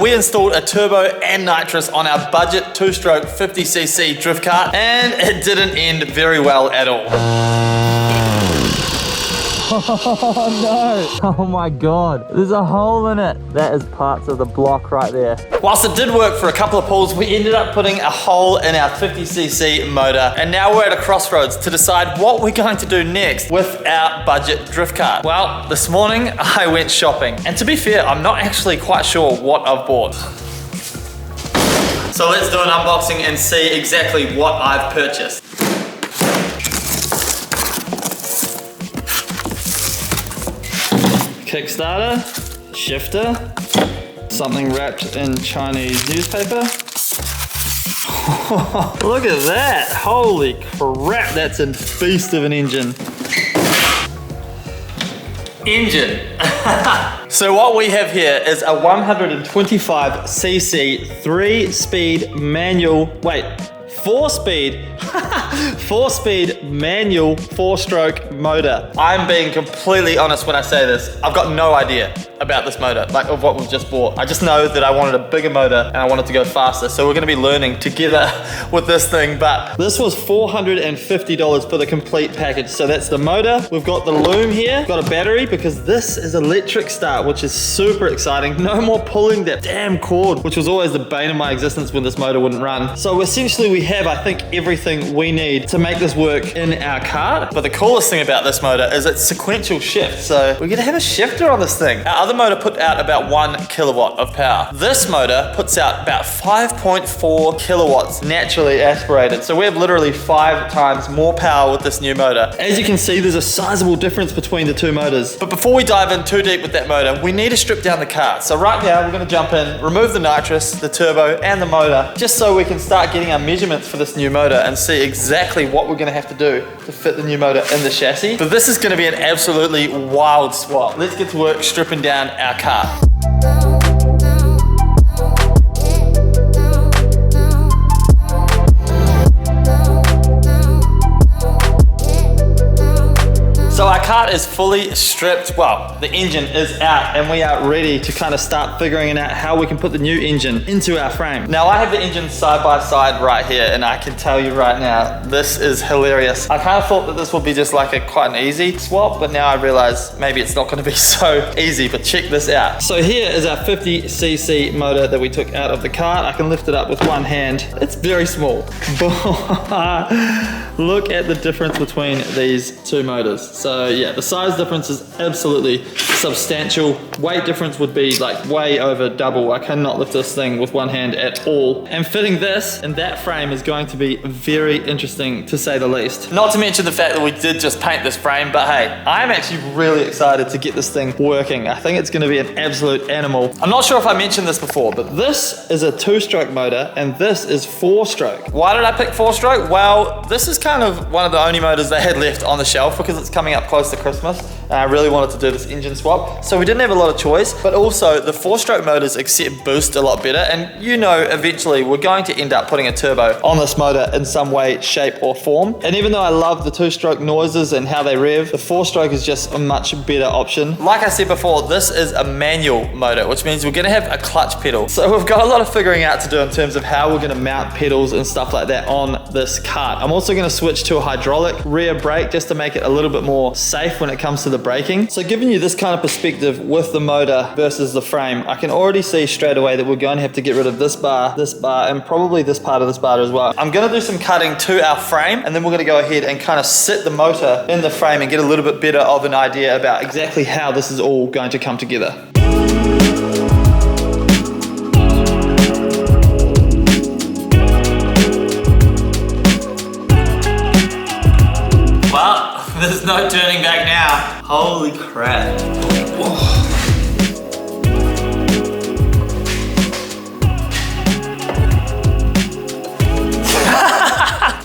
We installed a turbo and nitrous on our budget 2-stroke 50cc drift kart, and it didn't end very well at all. Oh no! Oh my god, there's a hole in it. That is parts of the block right there. Whilst it did work for a couple of pulls, we ended up putting a hole in our 50cc motor, and now we're at a crossroads to decide what we're going to do next with our budget drift kart. Well, this morning I went shopping, and to be fair, I'm not actually quite sure what I've bought. So let's do an unboxing and see exactly what I've purchased. Kickstarter, shifter, something wrapped in Chinese newspaper. Look at that, holy crap, that's a beast of an engine. So what we have here is a 125cc 3-speed manual, four-speed manual 4-stroke motor. I'm being completely honest when I say this. I've got no idea about this motor, like of what we've just bought. I just know that I wanted a bigger motor and I wanted to go faster. So we're gonna be learning together with this thing, but this was $450 for the complete package. So that's the motor. We've got the loom here, got a battery because this is electric start, which is super exciting. No more pulling that damn cord, which was always the bane of my existence when this motor wouldn't run. So essentially we have, I think, everything we need to make this work in our kart. But the coolest thing about this motor is it's sequential shift. So we're gonna have a shifter on this thing. Our other motor put out about 1 kilowatt of power. This motor puts out about 5.4 kilowatts naturally aspirated. So we have literally 5 times more power with this new motor. As you can see, there's a sizable difference between the two motors. But before we dive in too deep with that motor, we need to strip down the kart. So right now we're gonna jump in, remove the nitrous, the turbo, and the motor, just so we can start getting our measurements for this new motor and see exactly what we're gonna have to do to fit the new motor in the chassis. But this is gonna be an absolutely wild swap. Let's get to work stripping down our kart. So our kart is fully stripped. Well, the engine is out and we are ready to kind of start figuring out how we can put the new engine into our frame. Now I have the engine side by side right here and I can tell you right now, this is hilarious. I kind of thought that this would be just like quite an easy swap, but now I realize maybe it's not going to be so easy, but check this out. So here is our 50cc motor that we took out of the kart. I can lift it up with one hand. It's very small. Look at the difference between these two motors. So yeah, the size difference is absolutely substantial. Weight difference would be like way over double. I cannot lift this thing with one hand at all. And fitting this in that frame is going to be very interesting to say the least. Not to mention the fact that we did just paint this frame, but hey, I'm actually really excited to get this thing working. I think it's gonna be an absolute animal. I'm not sure if I mentioned this before, but this is a 2-stroke motor and this is 4-stroke. Why did I pick 4-stroke? Well, this is kind of one of the only motors they had left on the shelf because it's coming up close to Christmas and I really wanted to do this engine swap. So we didn't have a lot of choice, but also the 4-stroke motors accept boost a lot better, and you know eventually we're going to end up putting a turbo on this motor in some way, shape or form. And even though I love the 2-stroke noises and how they rev, the 4-stroke is just a much better option. Like I said before, this is a manual motor, which means we're gonna have a clutch pedal. So we've got a lot of figuring out to do in terms of how we're gonna mount pedals and stuff like that on this kart. I'm also gonna switch to a hydraulic rear brake just to make it a little bit more safe when it comes to the braking. So giving you this kind of perspective with the motor versus the frame, I can already see straight away that we're going to have to get rid of this bar, and probably this part of this bar as well. I'm gonna do some cutting to our frame and then we're gonna go ahead and kind of sit the motor in the frame and get a little bit better of an idea about exactly how this is all going to come together. Well, there's no turning back now. Holy crap.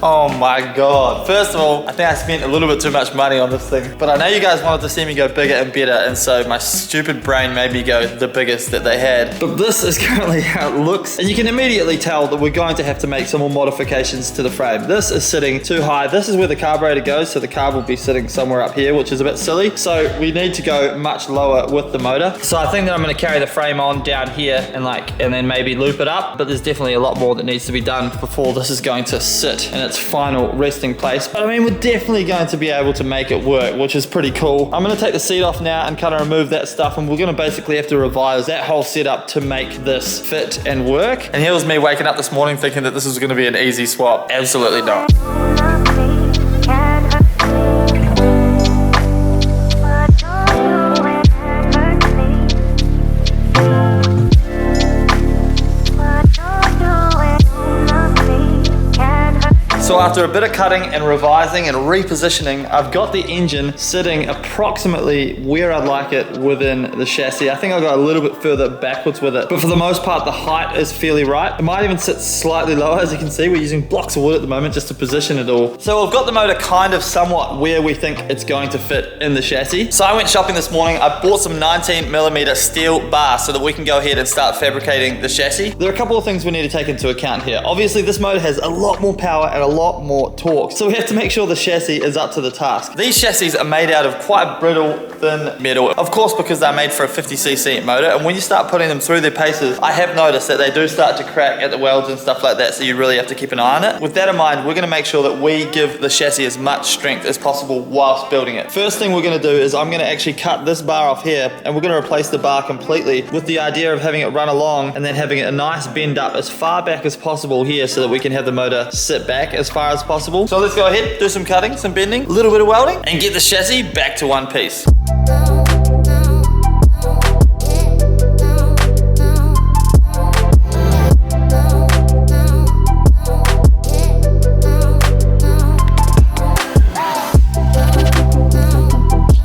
Oh my God. First of all, I think I spent a little bit too much money on this thing, but I know you guys wanted to see me go bigger and better, and so my stupid brain made me go the biggest that they had. But this is currently how it looks, and you can immediately tell that we're going to have to make some more modifications to the frame. This is sitting too high. This is where the carburetor goes, so the carb will be sitting somewhere up here, which is a bit silly. So we need to go much lower with the motor. So I think that I'm going to carry the frame on down here and then maybe loop it up, but there's definitely a lot more that needs to be done before this is going to sit in its final resting place. But I mean, we're definitely going to be able to make it work, which is pretty cool. I'm going to take the seat off now and kind of remove that stuff, and we're going to basically have to revise that whole setup to make this fit and work. And here was me waking up this morning thinking that this was going to be an easy swap. Absolutely not. So after a bit of cutting and revising and repositioning, I've got the engine sitting approximately where I'd like it within the chassis. I think I got a little bit further backwards with it, but for the most part, the height is fairly right. It might even sit slightly lower. As you can see, we're using blocks of wood at the moment just to position it all. So we've got the motor kind of somewhat where we think it's going to fit in the chassis. So I went shopping this morning. I bought some 19mm steel bars so that we can go ahead and start fabricating the chassis. There are a couple of things we need to take into account here. Obviously, this motor has a lot more power and a lot more torque, so we have to make sure the chassis is up to the task. These chassis are made out of quite brittle, thin metal, of course, because they're made for a 50cc motor, and when you start putting them through their paces, I have noticed that they do start to crack at the welds and stuff like that, so you really have to keep an eye on it. With that in mind, we're going to make sure that we give the chassis as much strength as possible whilst building it. First thing we're going to do is I'm going to actually cut this bar off here, and we're going to replace the bar completely with the idea of having it run along and then having a nice bend up as far back as possible here so that we can have the motor sit back as far as possible. So let's go ahead, do some cutting, some bending, a little bit of welding, and get the chassis back to one piece.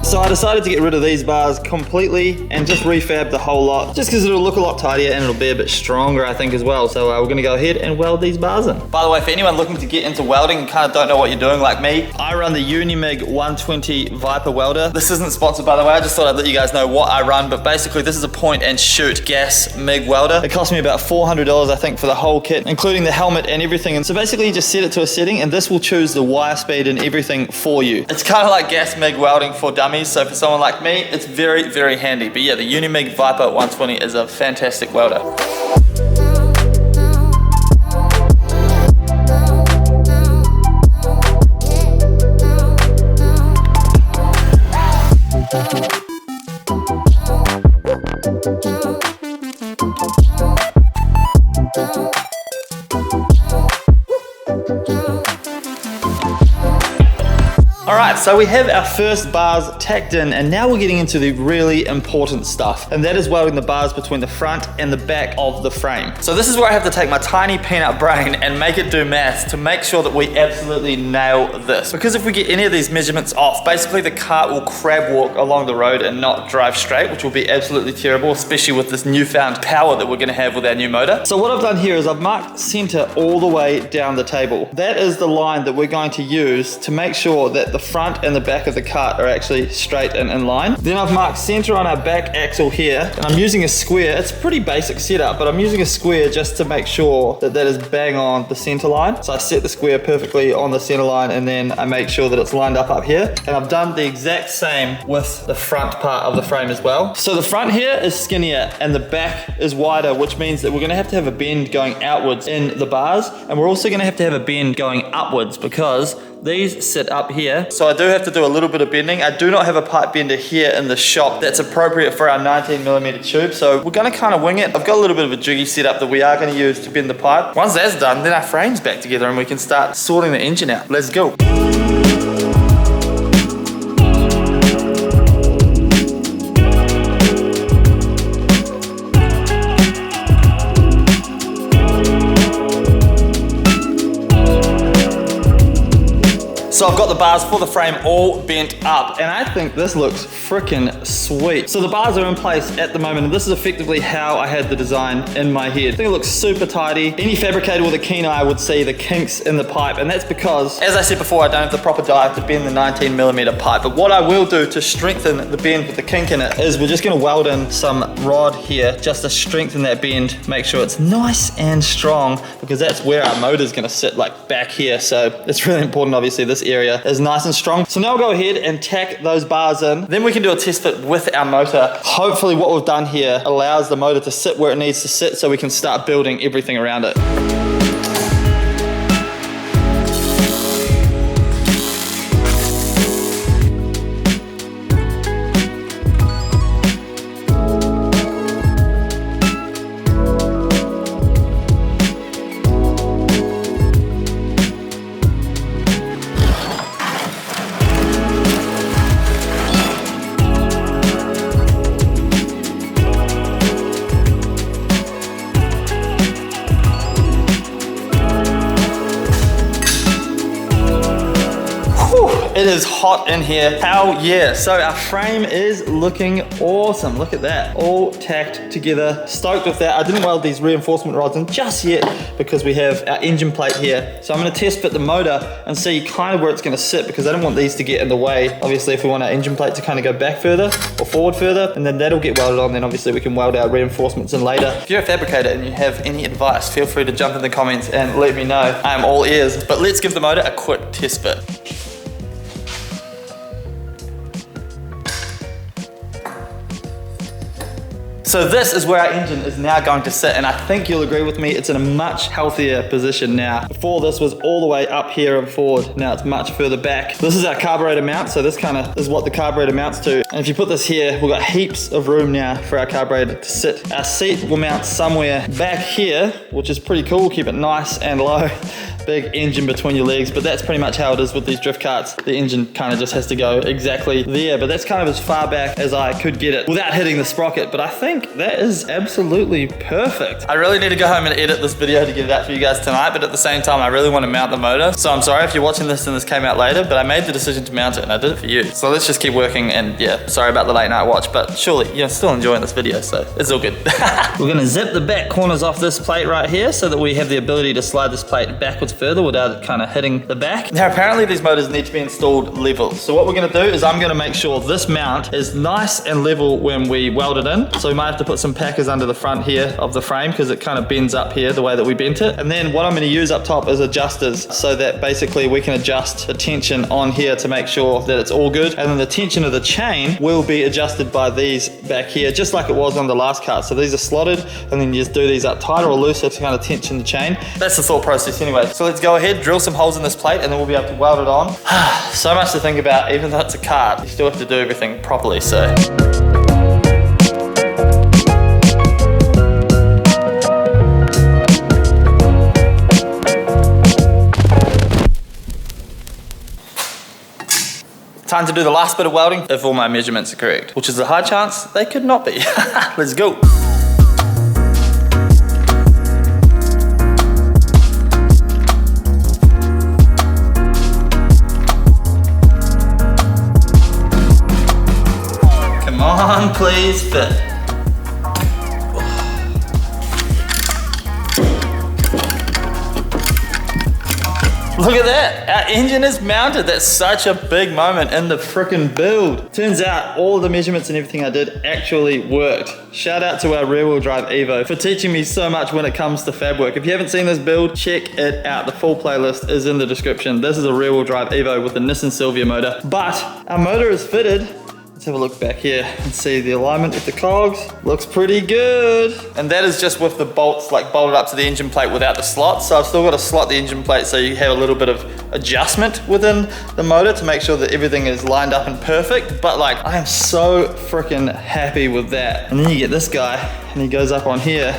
So I decided to get rid of these bars completely and just refab the whole lot, just because it'll look a lot tidier and it'll be a bit stronger, I think, as well. So we're gonna go ahead and weld these bars in. By the way, for anyone looking to get into welding and kind of don't know what you're doing like me, I run the Unimig 120 Viper welder. This isn't sponsored, by the way. I just thought I'd let you guys know what I run, but basically this is a point and shoot gas MIG welder. It cost me about $400, I think, for the whole kit, including the helmet and everything. And so basically you just set it to a setting and this will choose the wire speed and everything for you. It's kind of like gas MIG welding for dummies. So for someone like me, it's very, very handy. But yeah, the Unimig Viper 120 is a fantastic welder. Alright, so we have our first bars tacked in, and now we're getting into the really important stuff, and that is welding the bars between the front and the back of the frame. So this is where I have to take my tiny peanut brain and make it do maths to make sure that we absolutely nail this. Because if we get any of these measurements off, basically the car will crab walk along the road and not drive straight, which will be absolutely terrible, especially with this newfound power that we're going to have with our new motor. So what I've done here is I've marked center all the way down the table. That is the line that we're going to use to make sure that the front and the back of the cart are actually straight and in line. Then I've marked center on our back axle here, and I'm using a square. It's a pretty basic setup, but I'm using a square just to make sure that that is bang on the center line. So I set the square perfectly on the center line, and then I make sure that it's lined up here. And I've done the exact same with the front part of the frame as well. So the front here is skinnier and the back is wider, which means that we're gonna have to have a bend going outwards in the bars, and we're also gonna have to have a bend going upwards because these sit up here. So I do have to do a little bit of bending. I do not have a pipe bender here in the shop that's appropriate for our 19mm tube, so we're gonna kind of wing it. I've got a little bit of a jiggy setup that we are gonna use to bend the pipe. Once that's done, then our frame's back together and we can start sorting the engine out. Let's go. So I've got the bars for the frame all bent up, and I think this looks freaking sweet. So the bars are in place at the moment, and this is effectively how I had the design in my head. I think it looks super tidy. Any fabricator with a keen eye would see the kinks in the pipe, and that's because, as I said before, I don't have the proper dive to bend the 19mm pipe. But what I will do to strengthen the bend with the kink in it is we're just gonna weld in some rod here just to strengthen that bend, make sure it's nice and strong, because that's where our motor's gonna sit, like back here. So it's really important, obviously, this area is nice and strong. So now we'll go ahead and tack those bars in. Then we can do a test fit with our motor. Hopefully what we've done here allows the motor to sit where it needs to sit so we can start building everything around it. It is hot in here. Hell yeah. So our frame is looking awesome. Look at that. All tacked together. Stoked with that. I didn't weld these reinforcement rods in just yet because we have our engine plate here. So I'm gonna test fit the motor and see kind of where it's gonna sit, because I don't want these to get in the way. Obviously, if we want our engine plate to kind of go back further or forward further, and then that'll get welded on, then obviously we can weld our reinforcements in later. If you're a fabricator and you have any advice, feel free to jump in the comments and let me know. I am all ears. But let's give the motor a quick test fit. So this is where our engine is now going to sit, and I think you'll agree with me, it's in a much healthier position now. Before, this was all the way up here and forward. Now it's much further back. This is our carburetor mount, so this kind of is what the carburetor mounts to. And if you put this here, we've got heaps of room now for our carburetor to sit. Our seat will mount somewhere back here, which is pretty cool. Keep it nice and low. Big engine between your legs, but that's pretty much how it is with these drift karts. The engine kind of just has to go exactly there, but that's kind of as far back as I could get it without hitting the sprocket. But I think that is absolutely perfect. I really need to go home and edit this video to get it out for you guys tonight, but at the same time, I really want to mount the motor. So I'm sorry if you're watching this and this came out later, but I made the decision to mount it and I did it for you. So let's just keep working, and yeah, sorry about the late night watch, but surely you're still enjoying this video, so it's all good. We're gonna zip the back corners off this plate right here so that we have the ability to slide this plate backwards further without it kind of hitting the back. Now apparently these motors need to be installed level. So what we're gonna do is I'm gonna make sure this mount is nice and level when we weld it in. So we might have to put some packers under the front here of the frame because it kind of bends up here the way that we bent it. And then what I'm gonna use up top is adjusters so that basically we can adjust the tension on here to make sure that it's all good. And then the tension of the chain will be adjusted by these back here, just like it was on the last cart. So these are slotted, and then you just do these up tighter or looser to kind of tension the chain. That's the thought process anyway. So let's go ahead, drill some holes in this plate, and then we'll be able to weld it on. So much to think about. Even though it's a cart, you still have to do everything properly, so. Time to do the last bit of welding, if all my measurements are correct, which is a high chance they could not be. Let's go. Come on, please fit. Look at that, our engine is mounted. That's such a big moment in the frickin' build. Turns out all the measurements and everything I did actually worked. Shout out to our rear wheel drive Evo for teaching me so much when it comes to fab work. If you haven't seen this build, check it out. The full playlist is in the description. This is a rear wheel drive Evo with the Nissan Silvia motor, but our motor is fitted. Let's have a look back here and see the alignment with the cogs. Looks pretty good. And that is just with the bolts like bolted up to the engine plate without the slots. So I've still got to slot the engine plate so you have a little bit of adjustment within the motor to make sure that everything is lined up and perfect. But like, I am so freaking happy with that. And then you get this guy and he goes up on here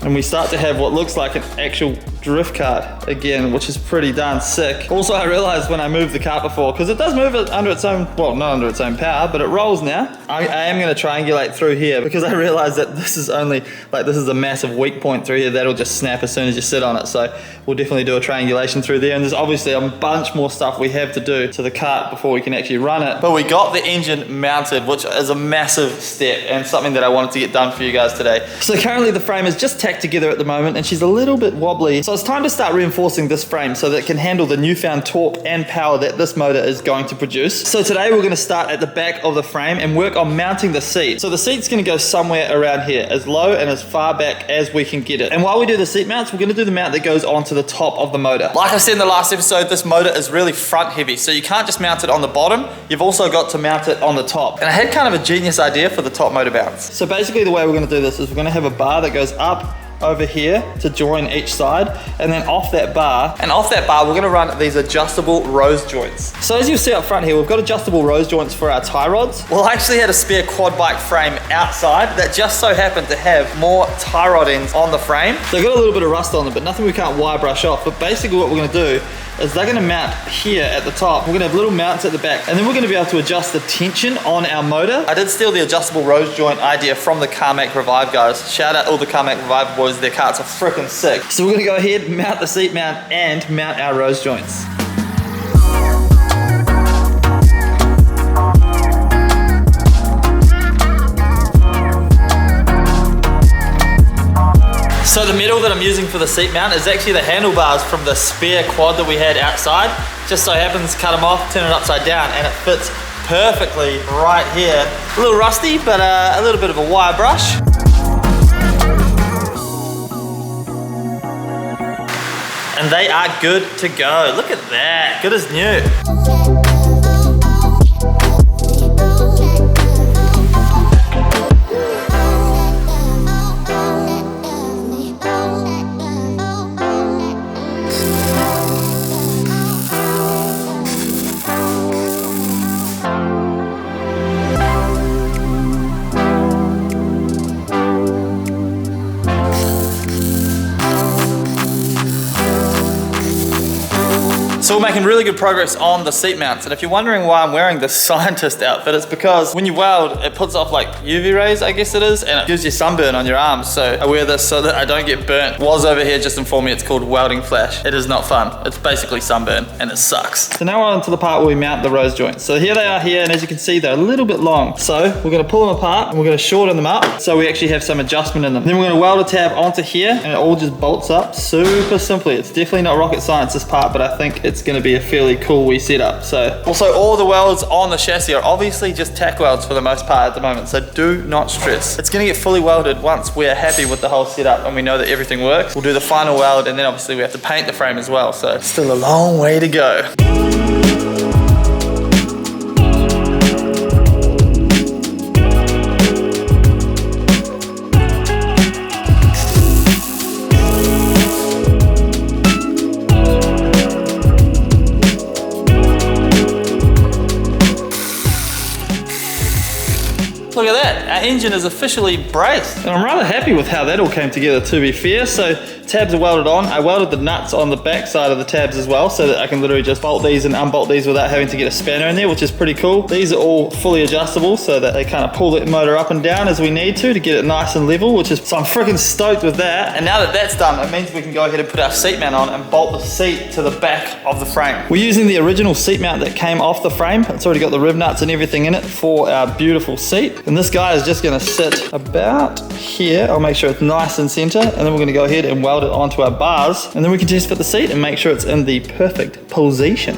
and we start to have what looks like an actual drift kart again, which is pretty darn sick. Also, I realized when I moved the kart before, because it does move it under its own, well, not under its own power, but it rolls now. I am going to triangulate through here because I realized that this is only, like, this is a massive weak point through here that'll just snap as soon as you sit on it. So we'll definitely do a triangulation through there. And there's obviously a bunch more stuff we have to do to the kart before we can actually run it. But we got the engine mounted, which is a massive step and something that I wanted to get done for you guys today. So currently the frame is just tacked together at the moment and she's a little bit wobbly. So it's time to start reinforcing this frame so that it can handle the newfound torque and power that this motor is going to produce. So today we're going to start at the back of the frame and work on mounting the seat. So the seat's going to go somewhere around here, as low and as far back as we can get it. And while we do the seat mounts, we're going to do the mount that goes onto the top of the motor. Like I said in the last episode, this motor is really front heavy, so you can't just mount it on the bottom, you've also got to mount it on the top. And I had kind of a genius idea for the top motor mounts. So basically the way we're going to do this is we're going to have a bar that goes up over here to join each side, and then off that bar we're going to run these adjustable rose joints. So as you see up front here, we've got adjustable rose joints for our tie rods. Well, I actually had a spare quad bike frame outside that just so happened to have more tie rod ends on the frame. They've got a little bit of rust on them, but nothing we can't wire brush off. But basically what we're going to do is they're going to mount here at the top. We're going to have little mounts at the back, and then we're going to be able to adjust the tension on our motor. I did steal the adjustable rose joint idea from the CarMac Revive guys. Shout out all the CarMac Revive boys, their carts are freaking sick. So we're going to go ahead, mount the seat mount, and mount our rose joints. So the metal that I'm using for the seat mount is actually the handlebars from the spare quad that we had outside. Just so happens, cut them off, turn it upside down, and it fits perfectly right here. A little rusty, but a little bit of a wire brush. And they are good to go. Look at that, good as new. So we're making really good progress on the seat mounts, and if you're wondering why I'm wearing this scientist outfit, it's because when you weld, it puts off like UV rays, I guess it is, and it gives you sunburn on your arms. So I wear this so that I don't get burnt. Woz over here just informed me it's called welding flash. It is not fun. It's basically sunburn, and it sucks. So now we're on to the part where we mount the rose joints. So here they are here, and as you can see, they're a little bit long. So we're gonna pull them apart, and we're gonna shorten them up so we actually have some adjustment in them. Then we're gonna weld a tab onto here, and it all just bolts up super simply. It's definitely not rocket science, this part, but I think it's going to be a fairly cool wee setup. So also all the welds on the chassis are obviously just tack welds for the most part at the moment, so do not stress. It's going to get fully welded once we're happy with the whole setup and we know that everything works. We'll do the final weld, and then obviously we have to paint the frame as well, so still a long way to go. Look at that, our engine is officially braced. And I'm rather happy with how that all came together, to be fair. So tabs are welded on. I welded the nuts on the back side of the tabs as well, so that I can literally just bolt these and unbolt these without having to get a spanner in there, which is pretty cool. These are all fully adjustable so that they kind of pull the motor up and down as we need to get it nice and level, so I'm freaking stoked with that. And now that that's done, it means we can go ahead and put our seat mount on and bolt the seat to the back of the frame. We're using the original seat mount that came off the frame. It's already got the rib nuts and everything in it for our beautiful seat. And this guy is just gonna sit about here. I'll make sure it's nice and center, and then we're gonna go ahead and weld it onto our bars, and then we can just fit the seat and make sure it's in the perfect position.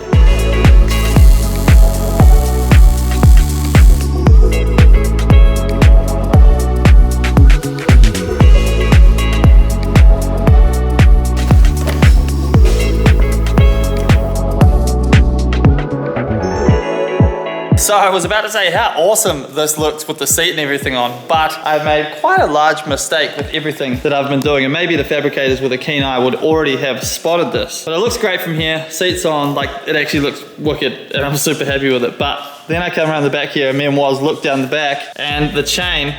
So I was about to say how awesome this looks with the seat and everything on, but I've made quite a large mistake with everything that I've been doing, and maybe the fabricators with a keen eye would already have spotted this. But it looks great from here, seat's on, like it actually looks wicked, and I'm super happy with it. But then I come around the back here, and me and Woz look down the back, and the chain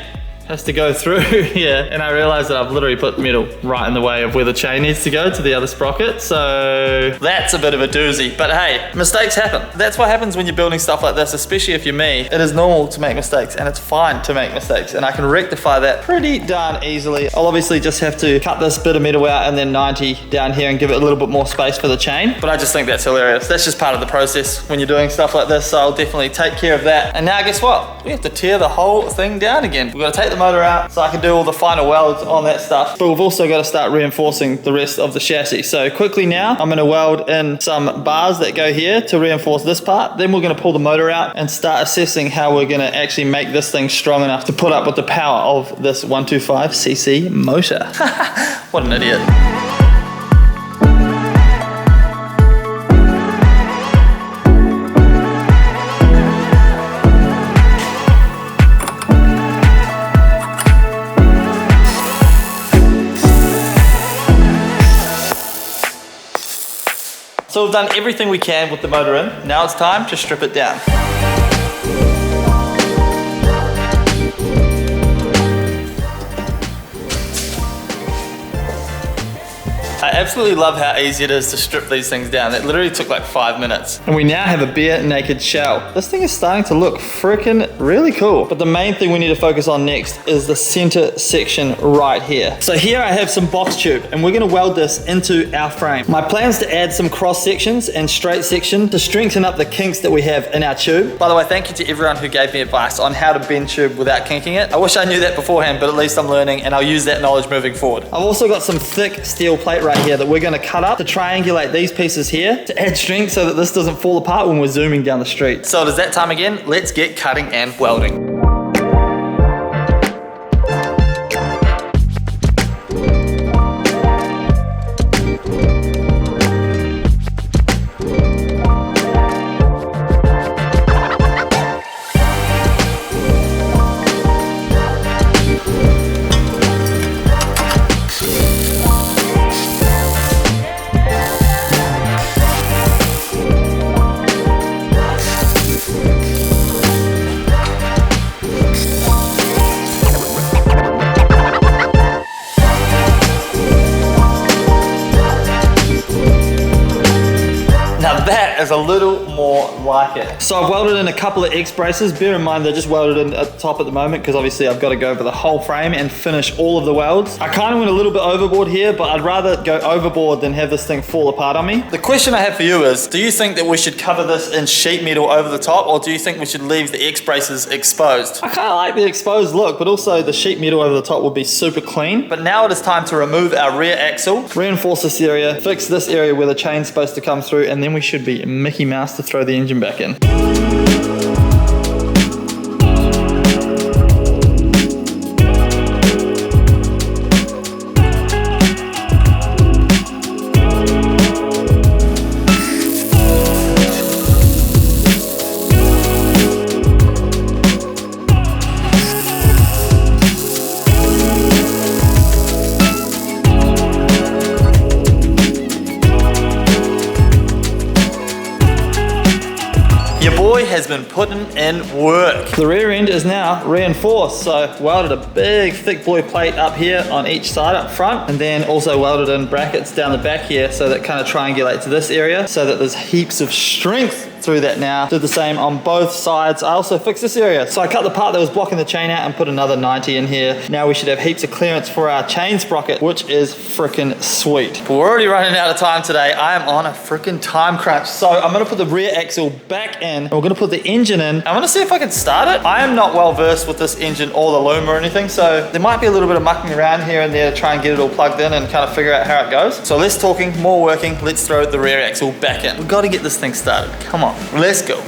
has to go through here, and I realized that I've literally put metal right in the way of where the chain needs to go to the other sprocket, so that's a bit of a doozy. But hey, mistakes happen. That's what happens when you're building stuff like this, especially if you're me. It is normal to make mistakes, and it's fine to make mistakes, and I can rectify that pretty darn easily. I'll obviously just have to cut this bit of metal out and then 90 down here and give it a little bit more space for the chain, but I just think that's hilarious. That's just part of the process when you're doing stuff like this, so I'll definitely take care of that. And now guess what? We have to tear the whole thing down again. We've got to take the motor out so I can do all the final welds on that stuff, but we've also got to start reinforcing the rest of the chassis. So quickly now, I'm going to weld in some bars that go here to reinforce this part. Then we're going to pull the motor out and start assessing how we're going to actually make this thing strong enough to put up with the power of this 125cc motor. What an idiot. So we've done everything we can with the motor in. Now it's time to strip it down. I absolutely love how easy it is to strip these things down. It literally took like 5 minutes. And we now have a bare naked shell. This thing is starting to look freaking really cool. But the main thing we need to focus on next is the center section right here. So here I have some box tube, and we're gonna weld this into our frame. My plan is to add some cross sections and straight section to strengthen up the kinks that we have in our tube. By the way, thank you to everyone who gave me advice on how to bend tube without kinking it. I wish I knew that beforehand, but at least I'm learning, and I'll use that knowledge moving forward. I've also got some thick steel plate right here that we're going to cut up to triangulate these pieces here to add strength so that this doesn't fall apart when we're zooming down the street. So it is that time again. Let's get cutting and welding. That is a little more like it. So I've welded in a couple of X braces. Bear in mind they're just welded in at the top at the moment because obviously I've got to go over the whole frame and finish all of the welds. I kind of went a little bit overboard here, but I'd rather go overboard than have this thing fall apart on me. The question I have for you is, do you think that we should cover this in sheet metal over the top, or do you think we should leave the X braces exposed? I kind of like the exposed look, but also the sheet metal over the top would be super clean. But now it is time to remove our rear axle, reinforce this area, fix this area where the chain's supposed to come through, and then we should be Mickey Mouse to throw the engine back in. Has been putting in work. The rear end is now reinforced, so welded a big thick boy plate up here on each side up front, and then also welded in brackets down the back here so that kind of triangulate to this area so that there's heaps of strength through that now. Did the same on both sides. I also fixed this area. So I cut the part that was blocking the chain out and put another 90 in here. Now we should have heaps of clearance for our chain sprocket, which is freaking sweet. But we're already running out of time today. I am on a freaking time crunch. So I'm gonna put the rear axle back in, and we're gonna put the engine in. I'm gonna see if I can start it. I am not well versed with this engine or the loom or anything, so there might be a little bit of mucking around here and there to try and get it all plugged in and kind of figure out how it goes. So less talking, more working. Let's throw the rear axle back in. We've got to get this thing started. Come on, let's go.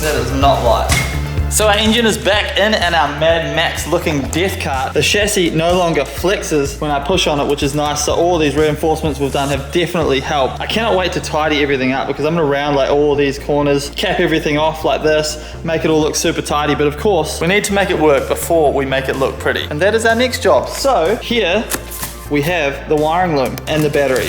That is not light. So our engine is back in and our Mad Max looking death cart. The chassis no longer flexes when I push on it, which is nice. So all these reinforcements we've done have definitely helped. I cannot wait to tidy everything up because I'm gonna round like all of these corners, cap everything off like this, make it all look super tidy. But of course, we need to make it work before we make it look pretty. And that is our next job. So here we have the wiring loom and the battery.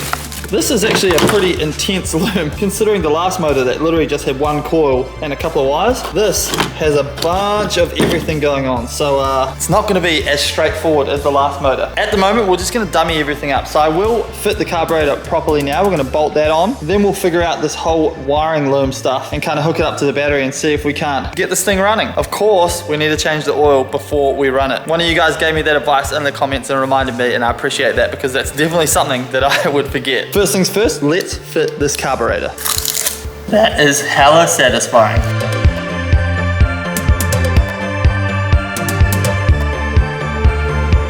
This is actually a pretty intense loom considering the last motor that literally just had one coil and a couple of wires. This has a bunch of everything going on. So it's not gonna be as straightforward as the last motor. At the moment, we're just gonna dummy everything up. So I will fit the carburetor properly now. We're gonna bolt that on. Then we'll figure out this whole wiring loom stuff and kind of hook it up to the battery and see if we can't get this thing running. Of course, we need to change the oil before we run it. One of you guys gave me that advice in the comments and reminded me, and I appreciate that because that's definitely something that I would forget. First things first, let's fit this carburetor. That is hella satisfying.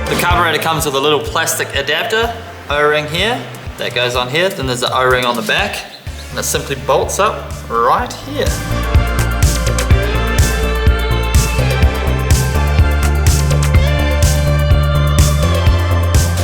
The carburetor comes with a little plastic adapter, O-ring here, that goes on here, then there's an O-ring on the back, and it simply bolts up right here.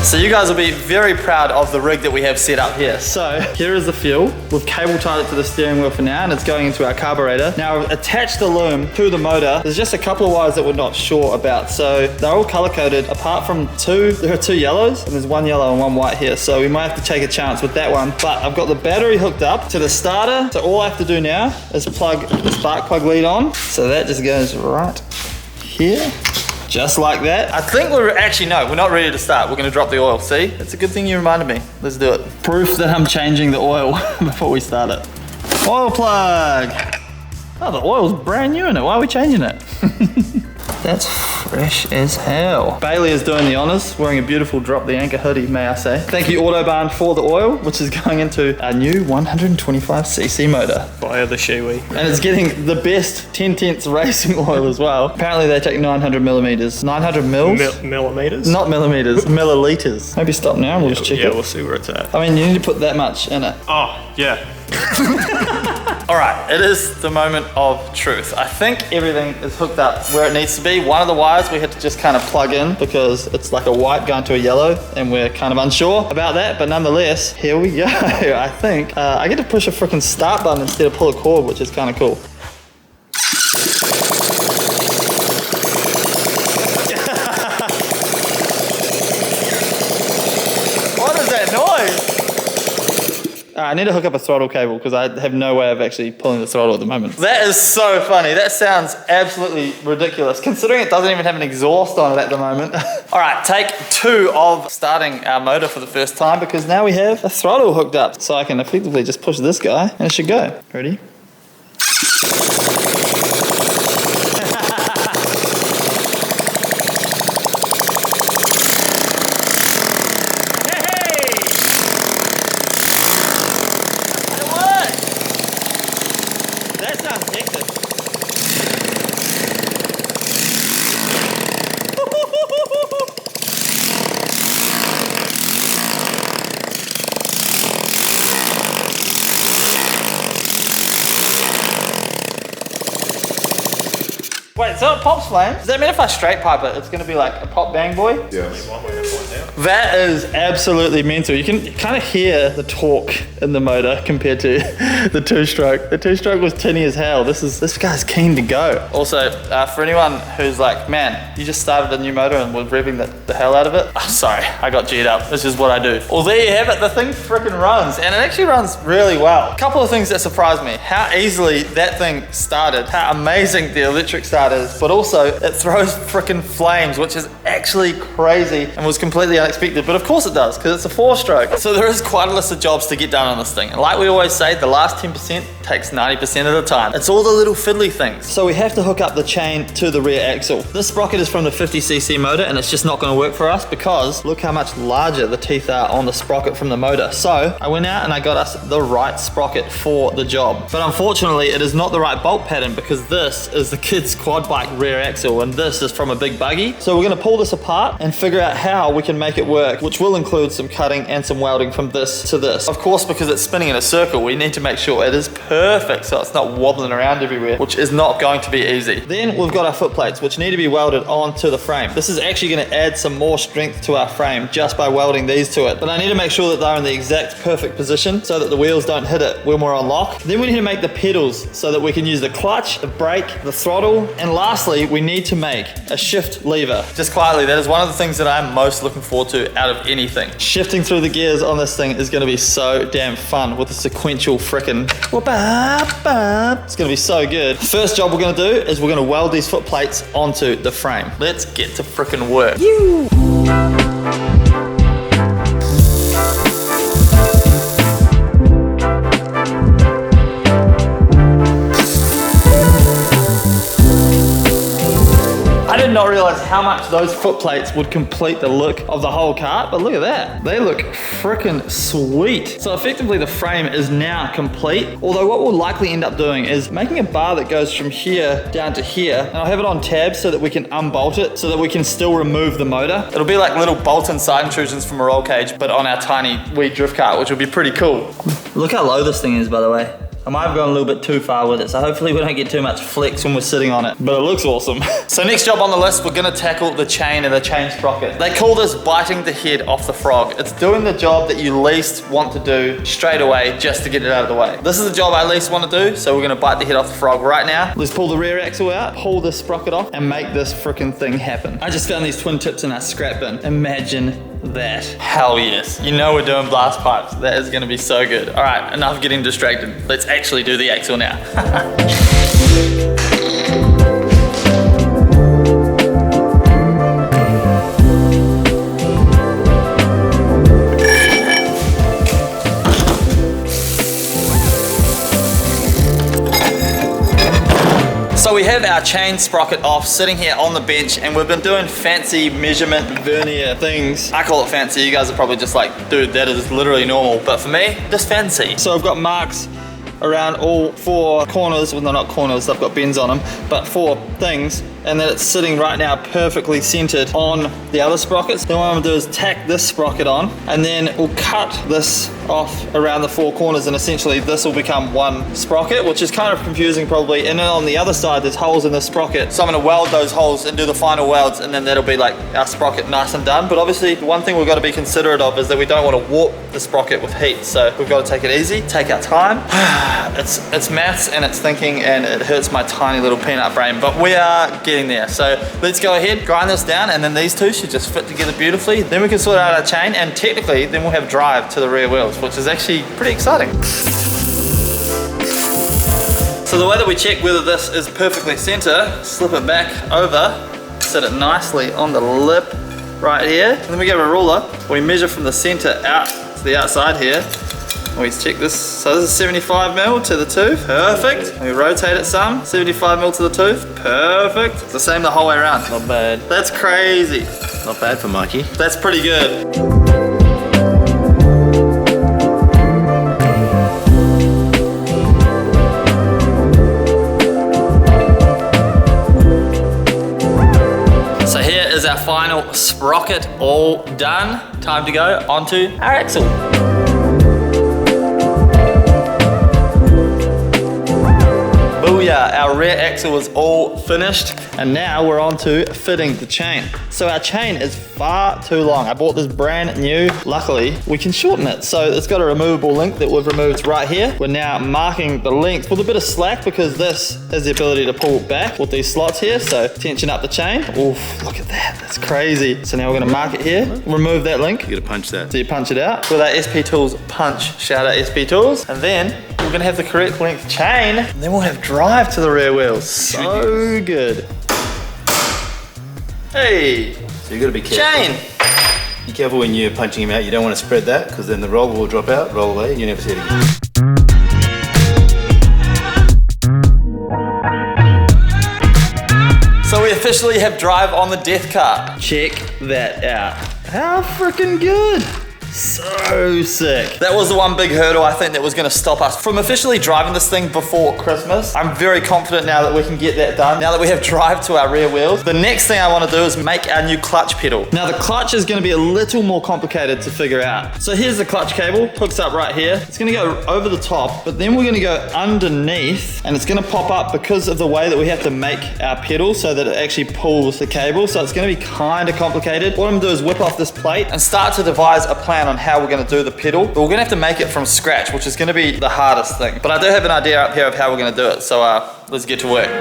So you guys will be very proud of the rig that we have set up here. So here is the fuel. We've cable tied it to the steering wheel for now and it's going into our carburetor. Now I've attached the loom to the motor. There's just a couple of wires that we're not sure about. So they're all color coded apart from two. There are two yellows and there's one yellow and one white here. So we might have to take a chance with that one. But I've got the battery hooked up to the starter. So all I have to do now is plug the spark plug lead on. So that just goes right here. Just like that. I think we're not ready to start. We're gonna drop the oil. See? It's a good thing you reminded me. Let's do it. Proof that I'm changing the oil before we start it. Oil plug. Oh, the oil's brand new in it. Why are we changing it? That's fresh as hell. Bailey is doing the honors, wearing a beautiful Drop the Anchor hoodie, may I say. Thank you Autobahn for the oil, which is going into our new 125cc motor. Via the Shiwi. And it's getting the best 10/10 racing oil as well. Apparently they take 900 millimeters. 900 mils? Millimeters? Not millimeters, milliliters. Maybe stop now and we'll just check it. Yeah, we'll see where it's at. I mean, you need to put that much in it. Oh, yeah. All right, it is the moment of truth. I think everything is hooked up where it needs to be. One of the wires we had to just kind of plug in because it's like a white going to a yellow and we're kind of unsure about that, but nonetheless, here we go. I think I get to push a freaking start button instead of pull a cord, which is kind of cool. What is that noise? I need to hook up a throttle cable because I have no way of actually pulling the throttle at the moment. That is so funny. That sounds absolutely ridiculous considering it doesn't even have an exhaust on it at the moment. All right, take 2 of starting our motor for the first time because now we have a throttle hooked up. So I can effectively just push this guy and it should go. Ready? Wait, so it pops flames? Does that mean if I straight pipe it, it's gonna be like a pop bang boy? Yes. One way to find out. That is absolutely mental. You can kind of hear the torque in the motor compared to the 2-stroke. The 2-stroke was tinny as hell. This guy's keen to go. Also, for anyone who's like, man, you just started a new motor and we're revving the hell out of it. Oh, sorry, I got G'd up. This is what I do. Well, there you have it. The thing freaking runs and it actually runs really well. A couple of things that surprised me. How easily that thing started. How amazing the electric start is, but also it throws freaking flames, which is actually crazy and was completely unexpected. But of course it does, because it's a 4-stroke. So there is quite a list of jobs to get done on this thing. And like we always say, the last 10% takes 90% of the time. It's all the little fiddly things. So we have to hook up the chain to the rear axle. This sprocket is from the 50cc motor and it's just not going to work for us because look how much larger the teeth are on the sprocket from the motor. So I went out and I got us the right sprocket for the job. But unfortunately, it is not the right bolt pattern because this is the kid's quad bike bike rear axle, and this is from a big buggy. So we're gonna pull this apart and figure out how we can make it work, which will include some cutting and some welding from this to this. Of course, because it's spinning in a circle, we need to make sure it is perfect so it's not wobbling around everywhere, which is not going to be easy. Then we've got our foot plates, which need to be welded onto the frame. This is actually gonna add some more strength to our frame just by welding these to it. But I need to make sure that they're in the exact perfect position so that the wheels don't hit it when we're on lock. Then we need to make the pedals so that we can use the clutch, the brake, the throttle, and lastly, we need to make a shift lever. Just quietly, that is one of the things that I'm most looking forward to out of anything. Shifting through the gears on this thing is gonna be so damn fun with the sequential frickin' it's gonna be so good. First job we're gonna do is we're gonna weld these foot plates onto the frame. Let's get to frickin' work. I did not realize how much those foot plates would complete the look of the whole cart, but look at that. They look freaking sweet. So effectively the frame is now complete, although what we'll likely end up doing is making a bar that goes from here down to here, and I'll have it on tabs so that we can unbolt it, so that we can still remove the motor. It'll be like little bolt-in side intrusions from a roll cage, but on our tiny wee drift cart, which will be pretty cool. Look how low this thing is, by the way. I might have gone a little bit too far with it, so hopefully we don't get too much flex when we're sitting on it, but it looks awesome. So next job on the list, we're gonna tackle the chain and the chain sprocket. They call this biting the head off the frog. It's doing the job that you least want to do straight away just to get it out of the way. This is the job I least want to do, so we're gonna bite the head off the frog right now. Let's pull the rear axle out, pull this sprocket off, and make this frickin' thing happen. I just found these twin tips in our scrap bin. Imagine that. Hell yes. You know we're doing blast pipes. That is gonna be so good. All right, enough getting distracted. Let's actually do the axle now. So we have our chain sprocket off, sitting here on the bench, and we've been doing fancy measurement vernier things. I call it fancy, you guys are probably just like, dude, that is literally normal. But for me, just fancy. So I've got marks around all four corners, well, no, not corners, they've got bends on them, but four things, and then it's sitting right now perfectly centered on the other sprockets. Then what I'm gonna do is tack this sprocket on, and then we'll cut this off around the four corners, and essentially this will become one sprocket, which is kind of confusing probably. And then on the other side, there's holes in the sprocket. So I'm gonna weld those holes and do the final welds, and then that'll be like our sprocket nice and done. But obviously, the one thing we've got to be considerate of is that we don't want to warp the sprocket with heat. So we've got to take it easy, take our time. It's maths and it's thinking, and it hurts my tiny little peanut brain, but we are getting there. So let's go ahead, grind this down, and then these two should just fit together beautifully. Then we can sort out our chain, and technically then we'll have drive to the rear wheels, which is actually pretty exciting. So the way that we check whether this is perfectly center, slip it back over, set it nicely on the lip right here, and then we get a ruler, we measure from the center out to the outside here. We check this, so this is 75 mil to the tooth, perfect. We rotate it some, 75 mil to the tooth, perfect. It's the same the whole way around. Not bad. That's crazy. Not bad for Mikey. That's pretty good. So here is our final sprocket all done. Time to go onto our axle. Booyah, our rear axle is all finished, and now we're on to fitting the chain. So our chain is far too long. I bought this brand new. Luckily, we can shorten it. So it's got a removable link that we've removed right here. We're now marking the length with a bit of slack because this has the ability to pull back with these slots here. So tension up the chain. Oof, look at that, that's crazy. So now we're gonna mark it here, remove that link. You gotta punch that. So you punch it out with our SP Tools punch. Shout out SP Tools. And then we're gonna have the correct length chain, and then we'll have drive to the rear wheels. So good. Hey, So you gotta be careful. chain. Be careful when you're punching him out. You don't want to spread that because then the roller will drop out, roll away, and you never see it again. So we officially have drive on the death cart. Check that out. How freaking good. So sick. That was the one big hurdle I think that was gonna stop us from officially driving this thing before Christmas. I'm very confident now that we can get that done. Now that we have drive to our rear wheels. The next thing I wanna do is make our new clutch pedal. Now the clutch is gonna be a little more complicated to figure out. So here's the clutch cable, hooks up right here. It's gonna go over the top, but then we're gonna go underneath and it's gonna pop up because of the way that we have to make our pedal so that it actually pulls the cable. So it's gonna be kind of complicated. What I'm gonna do is whip off this plate and start to devise a plan on how we're gonna do the pedal. But we're gonna have to make it from scratch, which is gonna be the hardest thing. But I do have an idea up here of how we're gonna do it. So let's get to work.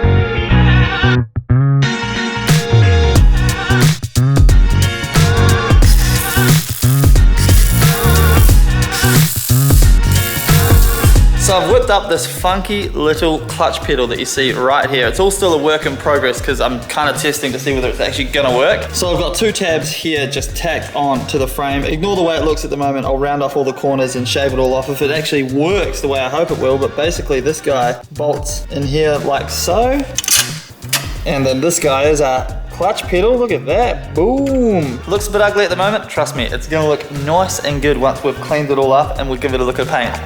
So I've whipped up this funky little clutch pedal that you see right here. It's all still a work in progress because I'm kind of testing to see whether it's actually gonna work. So I've got two tabs here just tacked on to the frame. Ignore the way it looks at the moment. I'll round off all the corners and shave it all off if it actually works the way I hope it will. But basically this guy bolts in here like so. And then this guy is our clutch pedal. Look at that, boom. Looks a bit ugly at the moment. Trust me, it's gonna look nice and good once we've cleaned it all up and we'll give it a look of paint.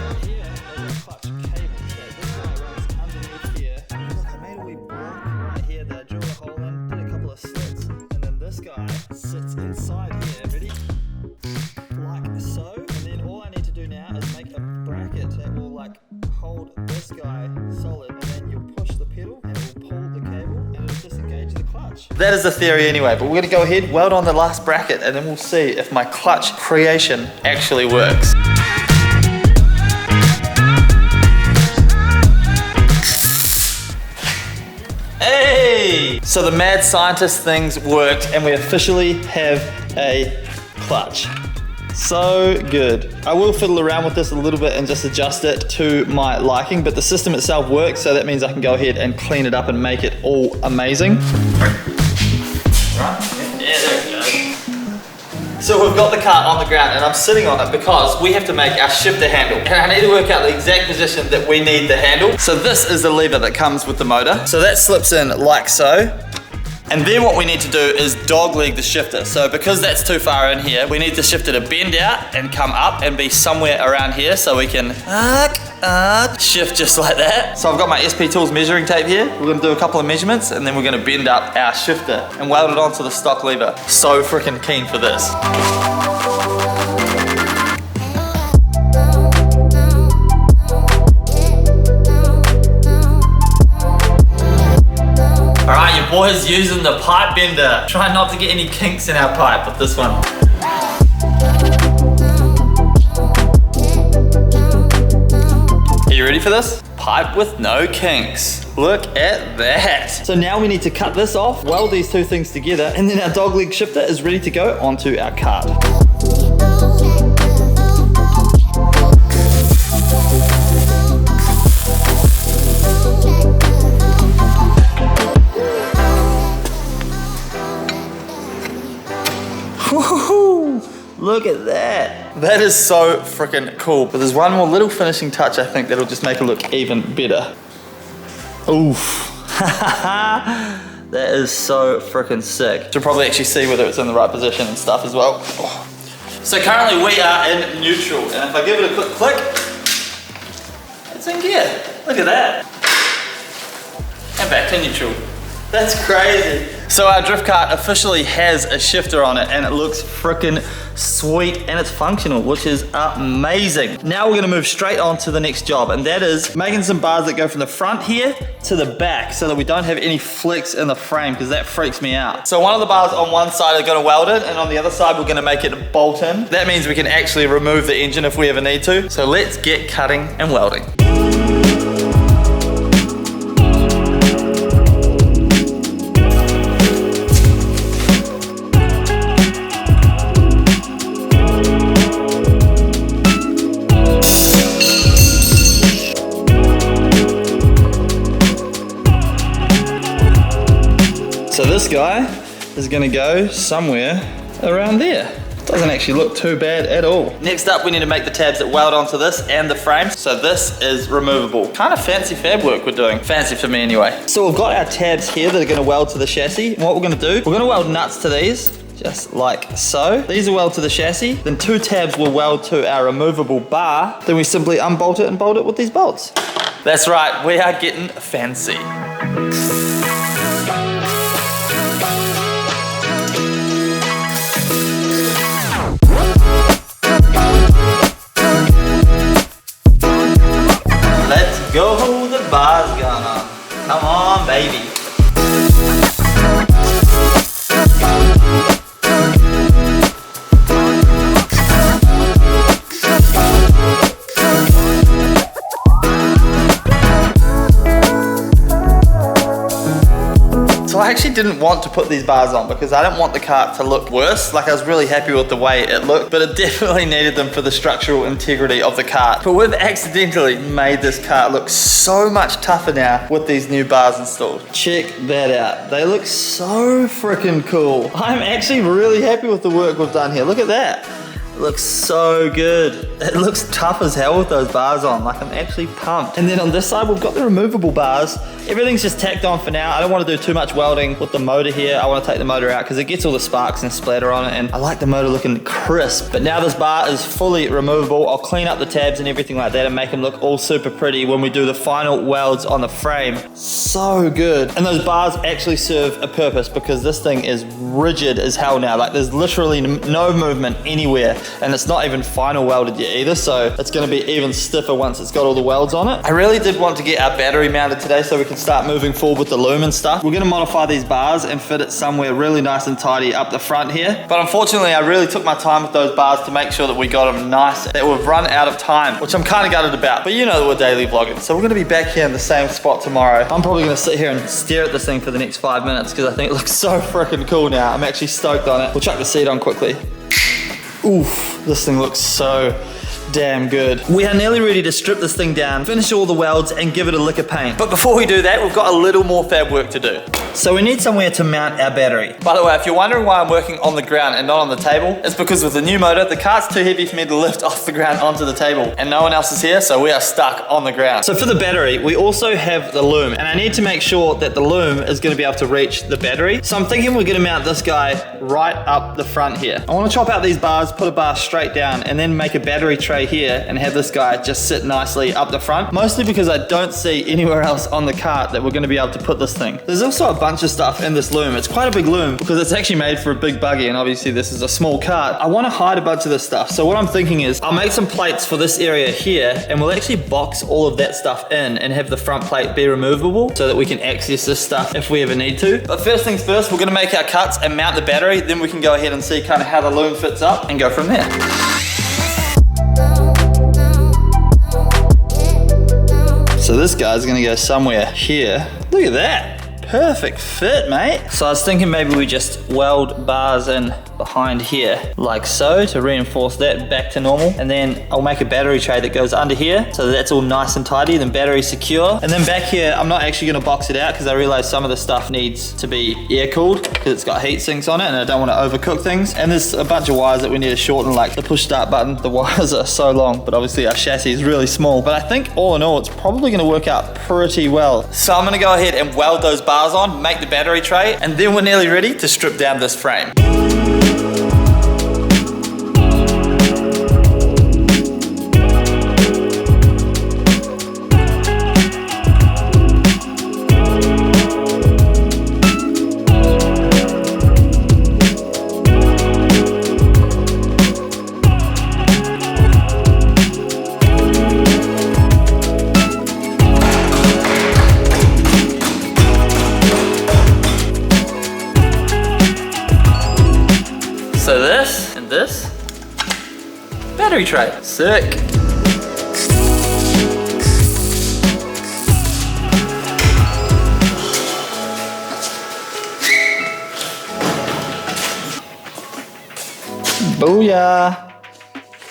Sits inside here, ready? Like so. And then all I need to do now is make a bracket that will like hold this guy solid, and then you'll push the pedal and it will pull the cable and it'll disengage the clutch. That is the theory anyway, but we're gonna go ahead, weld on the last bracket, and then we'll see if my clutch creation actually works. Hey! So the mad scientist things worked and we officially have a clutch. So good. I will fiddle around with this a little bit and just adjust it to my liking, but the system itself works, so that means I can go ahead and clean it up and make it all amazing. Right? Yeah, there we go. So we've got the cart on the ground and I'm sitting on it because we have to make our shifter handle. And I need to work out the exact position that we need the handle. So this is the lever that comes with the motor. So that slips in like so. And then what we need to do is dog leg the shifter. So because that's too far in here, we need the shifter to bend out and come up and be somewhere around here so we can shift just like that. So I've got my SP Tools measuring tape here. We're gonna do a couple of measurements and then we're gonna bend up our shifter and weld it onto the stock lever. So freaking keen for this. Alright, your boy's using the pipe bender. Try not to get any kinks in our pipe with this one. Are you ready for this? Pipe with no kinks. Look at that. So now we need to cut this off, weld these two things together, and then our dog leg shifter is ready to go onto our cart. Look at that. That is so freaking cool. But there's one more little finishing touch I think that'll just make it look even better. Oof. That is so freaking sick. You'll probably actually see whether it's in the right position and stuff as well. Oh. So currently we are in neutral, and if I give it a quick click, it's in gear. Look at that. And back to neutral. That's crazy. So our drift cart officially has a shifter on it and it looks freaking sweet and it's functional, which is amazing. Now we're gonna move straight on to the next job, and that is making some bars that go from the front here to the back so that we don't have any flicks in the frame, because that freaks me out. So one of the bars on one side are gonna weld it, and on the other side we're gonna make it bolt in. That means we can actually remove the engine if we ever need to. So let's get cutting and welding. So this guy is gonna go somewhere around there. Doesn't actually look too bad at all. Next up, we need to make the tabs that weld onto this and the frame. So this is removable. Kind of fancy fab work we're doing. Fancy for me anyway. So we've got our tabs here that are gonna weld to the chassis. And what we're gonna do, we're gonna weld nuts to these just like so. These are welded to the chassis. Then 2 tabs will weld to our removable bar. Then we simply unbolt it and bolt it with these bolts. That's right, we are getting fancy. Let's go, the bar's gonna. Come on, baby. So I actually didn't want to put these bars on because I didn't want the cart to look worse. Like I was really happy with the way it looked, but it definitely needed them for the structural integrity of the cart. But we've accidentally made this cart look so much tougher now with these new bars installed. Check that out. They look so freaking cool. I'm actually really happy with the work we've done here. Look at that. It looks so good. It looks tough as hell with those bars on. Like I'm actually pumped. And then on this side, we've got the removable bars. Everything's just tacked on for now. I don't want to do too much welding with the motor here. I want to take the motor out because it gets all the sparks and splatter on it. And I like the motor looking crisp. But now this bar is fully removable. I'll clean up the tabs and everything like that and make them look all super pretty when we do the final welds on the frame. So good. And those bars actually serve a purpose because this thing is rigid as hell now. Like there's literally no movement anywhere. And it's not even final welded yet either, so it's gonna be even stiffer once it's got all the welds on it. I really did want to get our battery mounted today so we can start moving forward with the loom and stuff. We're gonna modify these bars and fit it somewhere really nice and tidy up the front here. But unfortunately, I really took my time with those bars to make sure that we got them nice, that we've run out of time, which I'm kind of gutted about. But you know that we're daily vlogging, so we're gonna be back here in the same spot tomorrow. I'm probably gonna sit here and stare at this thing for the next 5 minutes because I think it looks so freaking cool now. I'm actually stoked on it. We'll chuck the seat on quickly. Oof, this thing looks so damn good. We are nearly ready to strip this thing down, finish all the welds, and give it a lick of paint. But before we do that, we've got a little more fab work to do. So we need somewhere to mount our battery. By the way, if you're wondering why I'm working on the ground and not on the table, it's because with the new motor, the cart's too heavy for me to lift off the ground onto the table. And no one else is here, so we are stuck on the ground. So for the battery, we also have the loom, and I need to make sure that the loom is gonna be able to reach the battery. So I'm thinking we're gonna mount this guy right up the front here. I wanna chop out these bars, put a bar straight down, and then make a battery tray here and have this guy just sit nicely up the front. Mostly because I don't see anywhere else on the cart that we're gonna be able to put this thing. There's also a bunch of stuff in this loom. It's quite a big loom because it's actually made for a big buggy, and obviously this is a small cart. I wanna hide a bunch of this stuff. So what I'm thinking is I'll make some plates for this area here, and we'll actually box all of that stuff in and have the front plate be removable so that we can access this stuff if we ever need to. But first things first, we're gonna make our cuts and mount the battery. Then we can go ahead and see kind of how the loom fits up and go from there. So this guy's gonna go somewhere here. Look at that. Perfect fit, mate. So I was thinking maybe we just weld bars in behind here, like so, to reinforce that back to normal. And then I'll make a battery tray that goes under here, so that that's all nice and tidy, then battery secure. And then back here, I'm not actually gonna box it out because I realize some of the stuff needs to be air cooled because it's got heat sinks on it and I don't wanna overcook things. And there's a bunch of wires that we need to shorten, like the push start button. The wires are so long, but obviously our chassis is really small. But I think all in all, it's probably gonna work out pretty well. So I'm gonna go ahead and weld those bars on, make the battery tray, and then we're nearly ready to strip down this frame. So this and this, battery tray, sick. Booyah,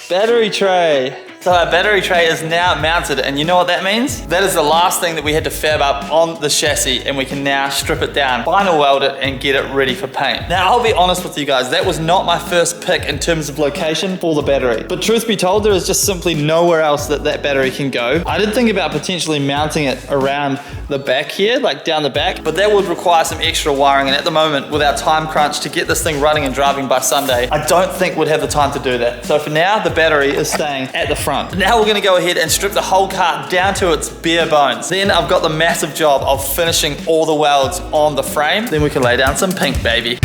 battery tray. So our battery tray is now mounted, and you know what that means? That is the last thing that we had to fab up on the chassis, and we can now strip it down, final weld it, and get it ready for paint. Now, I'll be honest with you guys, that was not my first pick in terms of location for the battery. But truth be told, there is just simply nowhere else that battery can go. I did think about potentially mounting it around the back here, like down the back, but that would require some extra wiring, and at the moment, with our time crunch to get this thing running and driving by Sunday, I don't think we'd have the time to do that. So for now, the battery is staying at the front. Now we're gonna go ahead and strip the whole car down to its bare bones. Then I've got the massive job of finishing all the welds on the frame. Then we can lay down some pink, baby.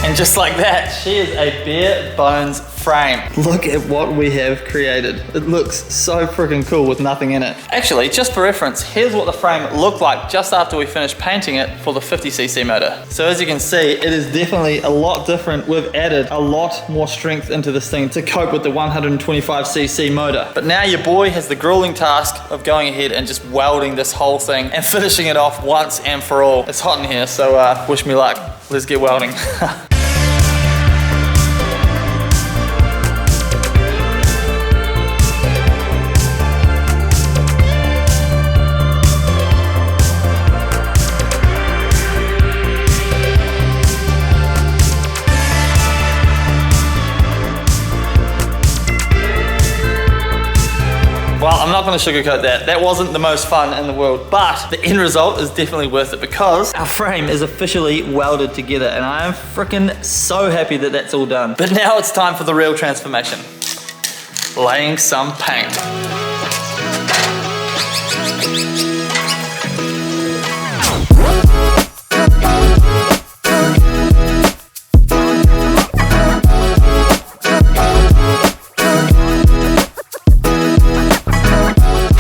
And just like that, she is a bare bones frame. Look at what we have created. It looks so freaking cool with nothing in it. Actually, just for reference, here's what the frame looked like just after we finished painting it for the 50cc motor. So as you can see, it is definitely a lot different. We've added a lot more strength into this thing to cope with the 125cc motor. But now your boy has the grueling task of going ahead and just welding this whole thing and finishing it off once and for all. It's hot in here, so wish me luck. Let's get welding. Well, I'm not gonna sugarcoat that. That wasn't the most fun in the world, but the end result is definitely worth it because our frame is officially welded together, and I am freaking so happy that that's all done. But now it's time for the real transformation. Laying some paint.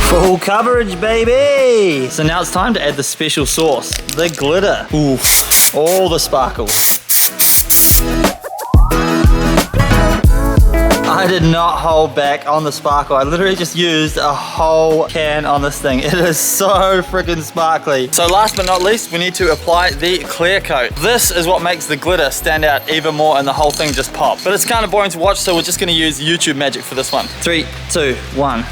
Full coverage, baby! So now it's time to add the special sauce, the glitter. Oof, all the sparkles. I did not hold back on the sparkle. I literally just used a whole can on this thing. It is so freaking sparkly. So last but not least, we need to apply the clear coat. This is what makes the glitter stand out even more and the whole thing just pop. But it's kind of boring to watch, so we're just gonna use YouTube magic for this one. 3, 2, 1.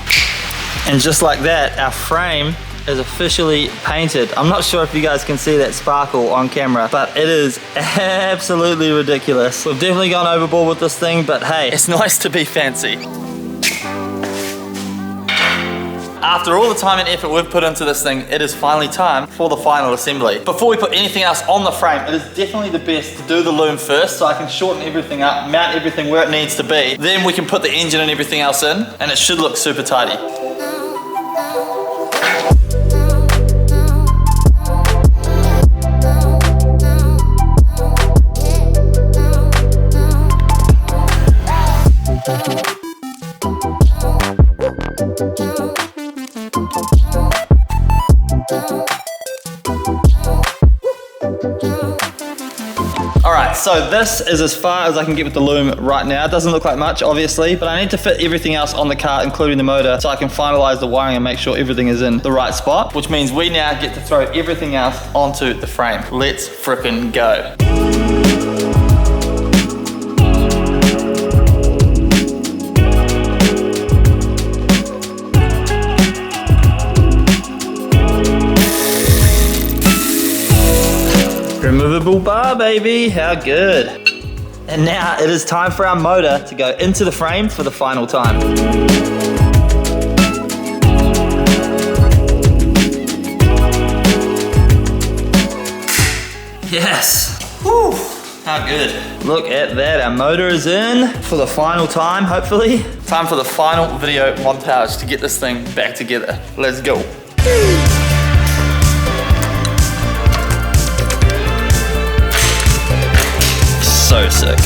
And just like that, our frame is officially painted. I'm not sure if you guys can see that sparkle on camera, but it is absolutely ridiculous. We've definitely gone overboard with this thing, but hey, it's nice to be fancy. After all the time and effort we've put into this thing, it is finally time for the final assembly. Before we put anything else on the frame, it is definitely the best to do the loom first so I can shorten everything up, mount everything where it needs to be. Then we can put the engine and everything else in, and it should look super tidy. Alright, so this is as far as I can get with the loom right now. It doesn't look like much, obviously, but I need to fit everything else on the car, including the motor, so I can finalize the wiring and make sure everything is in the right spot, which means we now get to throw everything else onto the frame. Let's frickin' go. Removable bar, baby, how good. And now it is time for our motor to go into the frame for the final time. Yes, whew, how good. Look at that, our motor is in for the final time, hopefully. Time for the final video montage to get this thing back together. Let's go. So sick.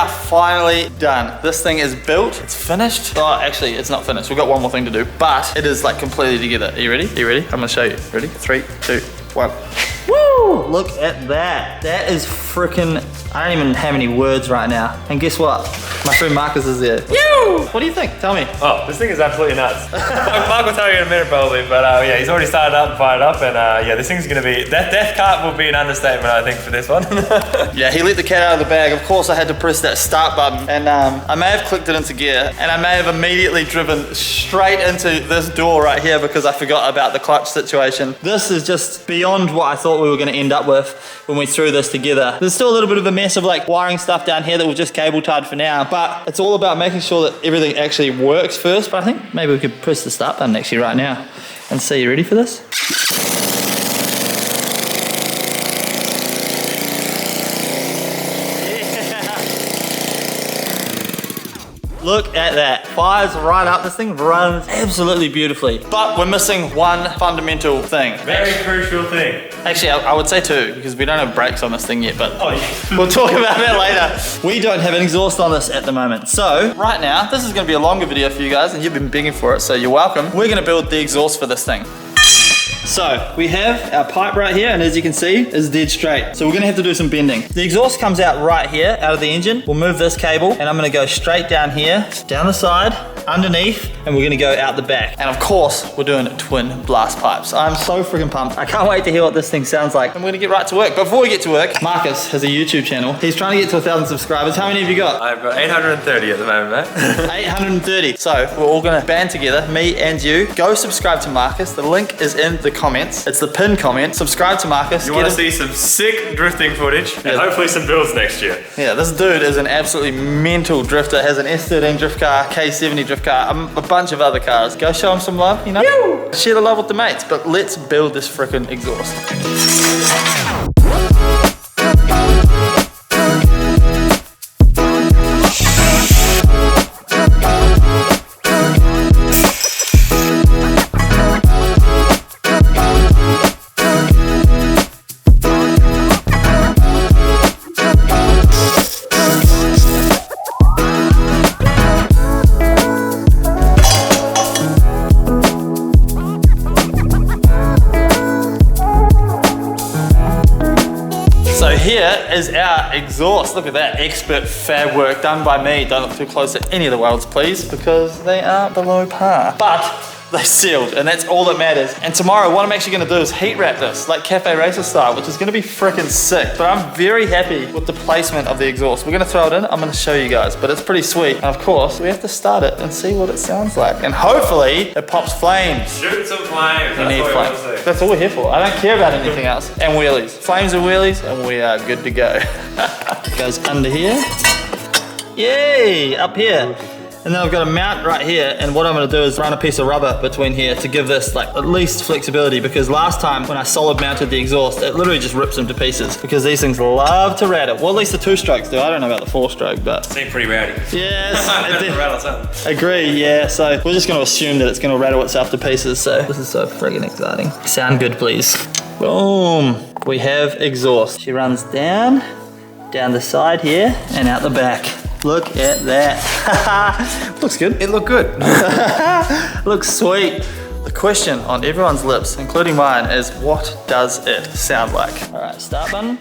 are finally done. This thing is built, it's finished. Oh, actually, it's not finished. We've got one more thing to do, but it is like completely together. Are you ready? Are you ready? I'm gonna show you. Ready? 3, 2, 1. Woo! Look at that. That is freaking, I don't even have any words right now. And guess what? My friend Marcus is there. You! What do you think? Tell me. Oh, this thing is absolutely nuts. Mark will tell you in a minute probably, but yeah, he's already started up and fired up, and yeah, this thing's gonna be, that death cart will be an understatement, I think, for this one. Yeah, he let the cat out of the bag. Of course, I had to press that start button, and I may have clicked it into gear, and I may have immediately driven straight into this door right here because I forgot about the clutch situation. This is just beyond what I thought we were gonna end up with when we threw this together. There's still a little bit of a mess of like wiring stuff down here that we've just cable tied for now, but it's all about making sure that everything actually works first. But I think maybe we could press the start button actually right now and see. You ready for this? Look at that. Fires right up. This thing runs absolutely beautifully. But we're missing one fundamental thing. Very crucial thing. Actually, I would say 2, because we don't have brakes on this thing yet, but Oh, yeah. we'll talk about that later. We don't have an exhaust on this at the moment. So right now, this is gonna be a longer video for you guys, and you've been begging for it, so you're welcome. We're gonna build the exhaust for this thing. So we have our pipe right here, and as you can see, is dead straight. So we're gonna have to do some bending. The exhaust comes out right here, out of the engine. We'll move this cable, and I'm gonna go straight down here, down the side, underneath, and we're gonna go out the back. And of course, we're doing twin blast pipes. I'm so freaking pumped. I can't wait to hear what this thing sounds like. And we're gonna get right to work. But before we get to work, Marcus has a YouTube channel. He's trying to get to 1,000 subscribers. How many have you got? I've got 830 at the moment, mate. 830. So we're all gonna band together, me and you. Go subscribe to Marcus. The link is in the comments. It's the pinned comment. Subscribe to Marcus. You want to see some sick drifting footage, and hopefully some builds next year. Yeah, this dude is an absolutely mental drifter. Has an S13 drift car, K70 drift car, a bunch of other cars. Go show him some love, you know? Yoo! Share the love with the mates, but let's build this frickin' exhaust. Here is our exhaust. Look at that, expert fab work done by me. Don't look too close at any of the welds, please, because they are below par. But they sealed, and that's all that matters. And tomorrow, what I'm actually gonna do is heat wrap this, like Cafe Racer style, which is gonna be freaking sick. But I'm very happy with the placement of the exhaust. We're gonna throw it in, I'm gonna show you guys, but it's pretty sweet. And of course, we have to start it and see what it sounds like. And hopefully, it pops flames. Shoot some flames. We need flames. That's all we're here for. I don't care about anything else. And wheelies. Flames and wheelies, and we are good to go. Goes under here. Yay! Up here. And then I've got a mount right here, and what I'm gonna do is run a piece of rubber between here to give this like at least flexibility, because last time when I solid mounted the exhaust, it literally just rips them to pieces because these things love to rattle. Well, at least the 2-strokes do. I don't know about the 4-stroke, but. Seem pretty rowdy. Yes. Rattle something. Agree, yeah. So we're just gonna assume that it's gonna rattle itself to pieces. So this is so friggin' exciting. Sound good, please. Boom. We have exhaust. She runs down the side here, and out the back. Look at that. Looks good. It looked good. Looks sweet. The question on everyone's lips, including mine, is what does it sound like? All right, start button.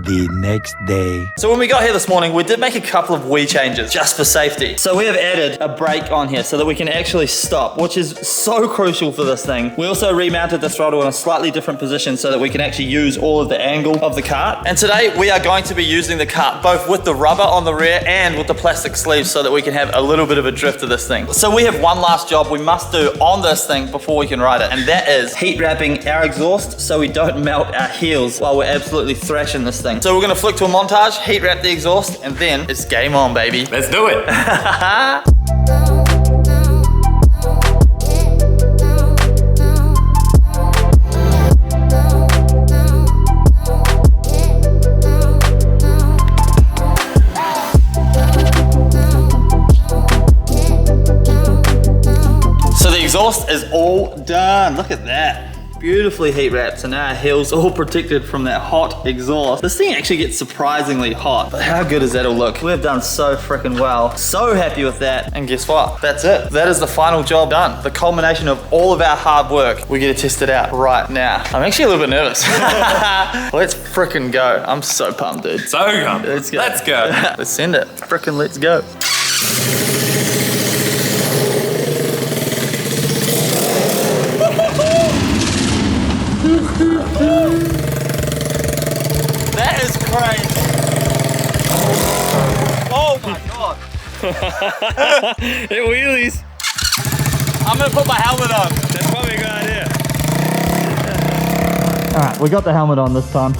The next day. So when we got here this morning, we did make a couple of wee changes just for safety. So we have added a brake on here so that we can actually stop, which is so crucial for this thing. We also remounted the throttle in a slightly different position so that we can actually use all of the angle of the cart. And today we are going to be using the cart both with the rubber on the rear and with the plastic sleeves so that we can have a little bit of a drift of this thing. So we have one last job we must do on this thing before we can ride it, and that is heat wrapping our exhaust so we don't melt our heels while we're absolutely thrashing this thing. So we're gonna flick to a montage, heat wrap the exhaust, and then it's game on, baby. Let's do it. So the exhaust is all done. Look at that. Beautifully heat wrapped, so now our heel's all protected from that hot exhaust. This thing actually gets surprisingly hot, but how good does that all look? We've done so freaking well. So happy with that. And guess what? That's it. That is the final job done. The culmination of all of our hard work. We get to test it out right now. I'm actually a little bit nervous. Let's freaking go. I'm so pumped, dude. So pumped. Let's go. Let's go. Let's send it. Freaking let's go. That is crazy. Oh my god. It wheelies. I'm gonna put my helmet on. That's probably a good idea. All right, we got the helmet on this time.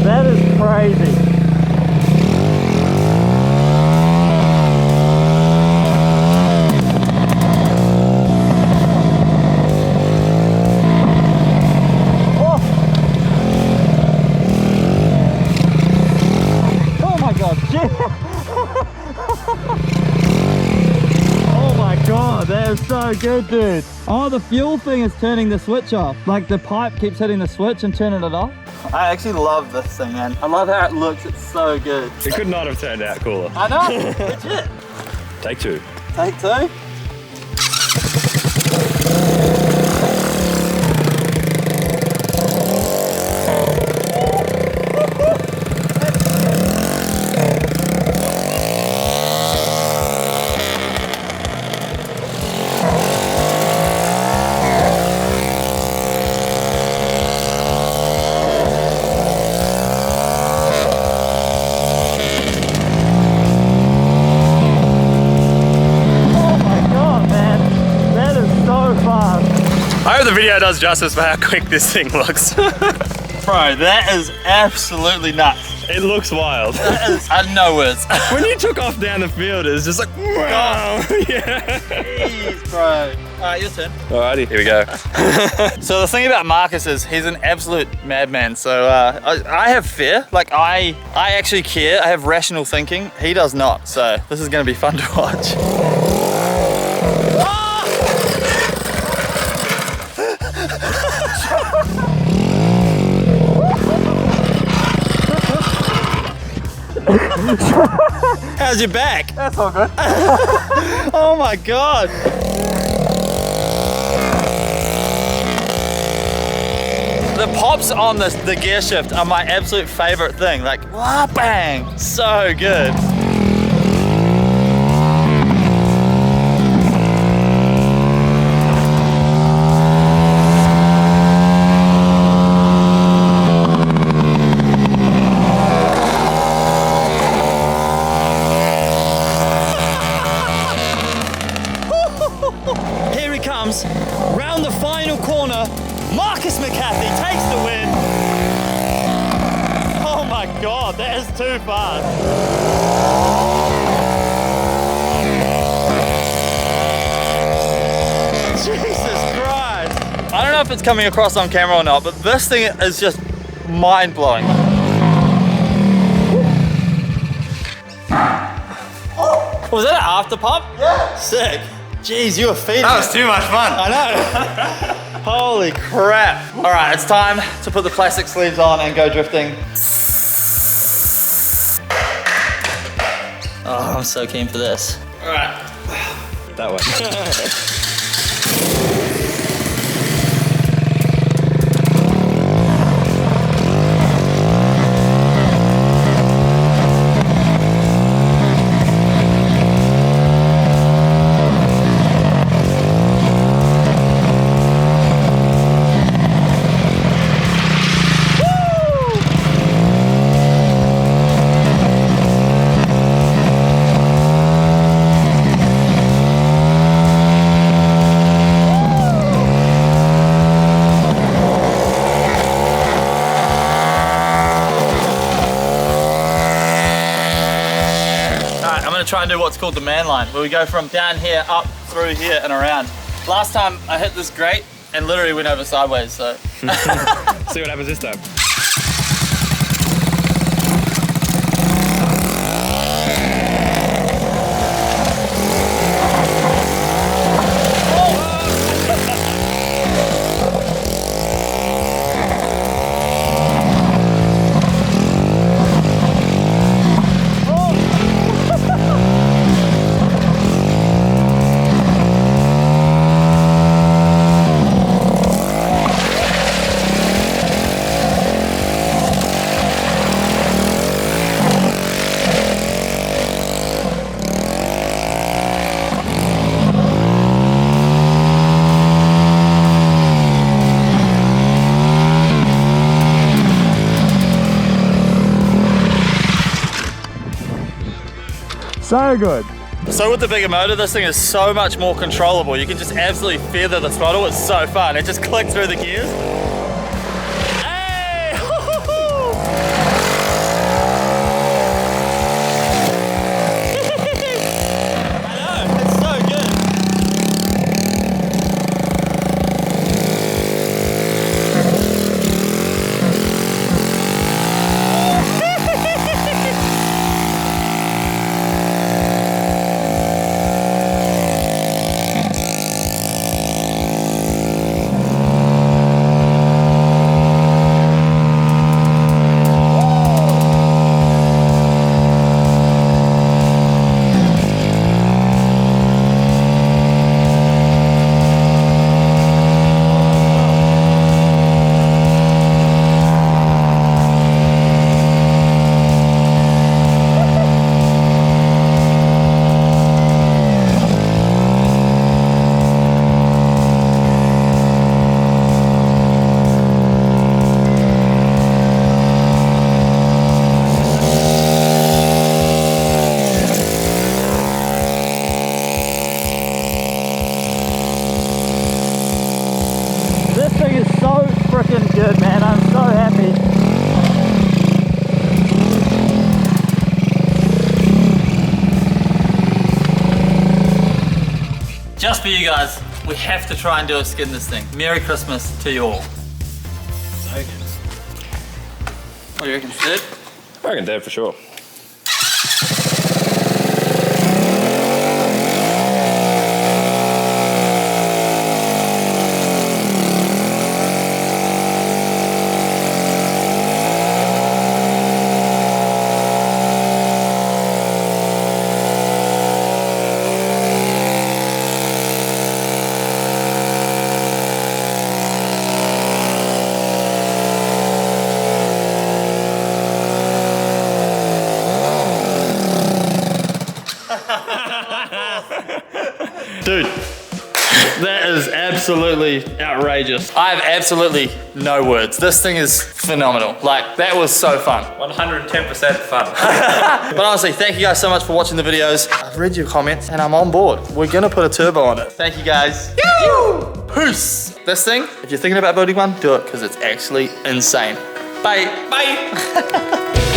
That is crazy. Oh. Oh my god, shit. Oh my god, that is so good, dude. Oh, the fuel thing is turning the switch off. Like the pipe keeps hitting the switch and turning it off. I actually love this thing, man. I love how it looks. It's so good. It could not have turned out cooler. I know. Legit. Take two. Take two. I hope the video does justice for how quick this thing looks. Bro, that is absolutely nuts. It looks wild. That is, I have no words. When you took off down the field, it was just like, wow. Yeah. Jeez, bro. Alright, your turn. Alrighty, here we go. So the thing about Marcus is he's an absolute madman. So I have fear. Like I actually care. I have rational thinking. He does not. So this is going to be fun to watch. How's your back? That's all good. Oh my god. The pops on the gear shift are my absolute favorite thing. Like, wah, bang, so good. Here he comes, round the final corner. Marcus McCarthy takes the win. Oh my god, that is too fast. Jesus Christ. I don't know if it's coming across on camera or not, but this thing is just mind-blowing. Was that an after pump? Yeah. Sick. Jeez, you were feeding That was too much fun. I know. Holy crap. All right, it's time to put the plastic sleeves on and go drifting. Oh, I'm so keen for this. All right. That way. gonna try and do what's called the man line, where we go from down here, up, through here, and around. Last time I hit this grate and literally went over sideways, so. See what happens this time. So good. So with the bigger motor, this thing is so much more controllable. You can just absolutely feather the throttle. It's so fun. It just clicks through the gears. Hey! I know, it's so good. This thing is so freaking good, man. I'm so happy. Just for you guys, we have to try and do a skin this thing. Merry Christmas to you all. What do you reckon, Sid? I reckon Dad for sure. Dude, that is absolutely outrageous. I have absolutely no words. This thing is phenomenal. Like, that was so fun. 110% fun. But honestly, thank you guys so much for watching the videos. I've read your comments and I'm on board. We're gonna put a turbo on it. Thank you guys. Peace. This thing, if you're thinking about building one, do it because it's actually insane. Bye. Bye.